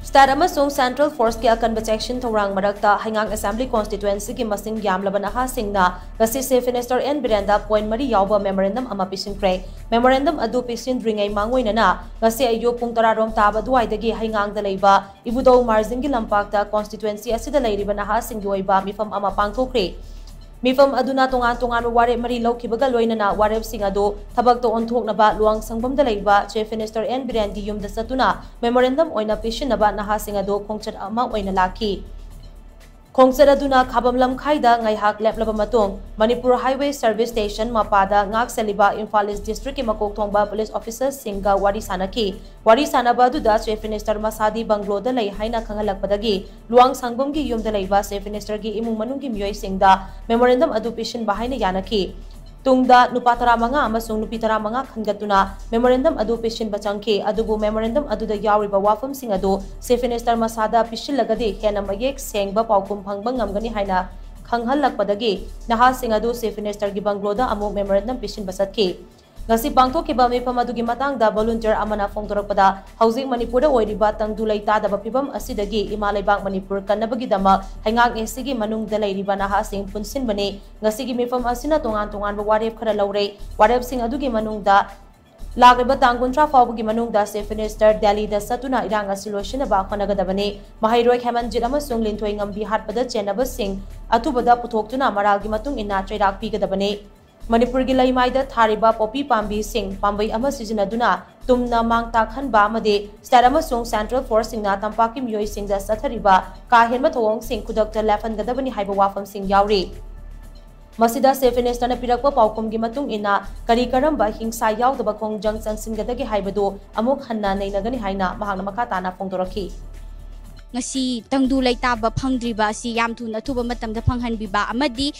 State amasung Central Force ki akanba chekshin-thourang marakta Heingang Assembly Constituency ki masing Yamlaba Naha singna ngasi Chief Minister N Biren da point mari yaoba memorandum ama pishinkhre. Memorandum adu pisindringai mangoinana ngasi ayo pung 10 rom taba duwaidagi Heingang da leiba ibudo margin gi lampakta constituency asida leiriba naha singgi oiba mifam ama pangthokre. Mifam aduna tongan warep mari laukibaga loinana warep sing ado thabak to onthoknaba luang sangbam da leiba Chief Minister N Biren gi yum da satuna memorandum oina pishinaba naha sing ado khongchat ama oina laki. Khongchat aduna khabam lamkhaida ngaihak leplaba matung Manipur Highway Service Station mapada ngak seliba Imphal East District ki makok thongba police officers singa wari sanaki. Wari sanaba aduda Chief Minister masadi banglo da lei haina khangalakpadagi luang sangbam gi yum da leiba Chief Minister gi imung manung gi miyoi singda memorandum adu pishin bahaina yanaki. Tungda nupa 15 amasung nupi 15 khangatuna memorandum adu pishin bachangki adubu memorandum aduda yauriba wafam sing adu Chief Minister masada pishillagadi hena mayek sengba paukum phangba ngamgani haina khanghalakpadagi naha sing adu Chief Minister gi bangloda amuk memorandum pishin basatki. Ngasi pangthokiba mifam adugi matangda volunteer amana phongdorakpada housing Manipur da oiriba tangdulai tadaba phibam asidagi imalaibak Manipur kannabagi dama Heingang Assembly manung da leiriba naha sing punsinbani ngasi gi mifam asina tongan warep khara laure warep sing adugi manungda lagreba tanguntra fawgi manungda Chief Minister Delhi da satuna irang asilosina ba khanagadabani mahairoi Hemanjit amasung linthoi ngambi hatpada chenaba sing atubada puthoktuna maralgi matung ina trairak pigadabani. Manipur gi laimaida thariba popi pambi sing pambai ama sizinaduna tumna mangta khanba amade state amasung Central Force singna tampaki miyoi singda sathariba ka henma thawong sing kudakta lefan gadabani haiba wafam sing yauri. Masida Chief Minister na pirakpa paukum gi matung ina kari karamba hingsa yaudaba Khongjang Changsillakli haibadu amuk hanna neinagani haina mahakna makatana phongdoraki. Ngasi tangdulai taba phangdriba si yam thuna thuba matamda phanghanbiba amadi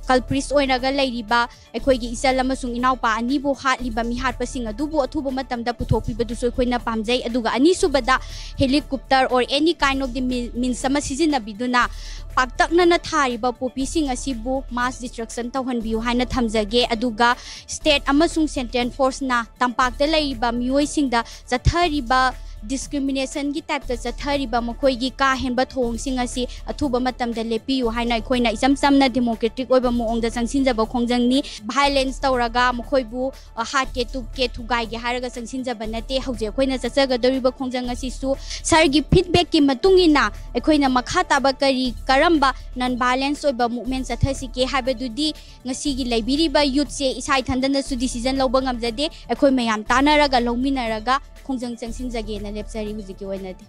culprits oinaga leiriba aikoigi isal amasung inaupa anibu hatliba mi hatpa sing adubu athuba matamda puthokpiba dusu aikoina pamjai aduga ani subada helicopter or any kind of the means sama sizinabiduna paktakna na thariba popi sing asibu mass destruction tawhanbiu haina thamjage aduga state amasung central force na tampakta leiriba mioi singda zathariba discrimination gi type ta chathariba mokoi gi ka henba thong sing asi athuba matam da lepiu haina khoina isam samna democratic oiba moong da changsinjaba khongjang ni violence tawraga mokoi bu hat ke tup ke thugai gi haraga changsinjaba nate hauje khoina chachaga doriba khongjang asi su sar gi feedback ki matungina khoina makha taba kari karamba non violence oiba movement chathasi ke habedudi ngasi gi leibiriba youth se isai thandana su decision loba ngamjade khoi mayam tanaraga longminaraga Khongjang Changsillakli na lepsari hujiki oinade.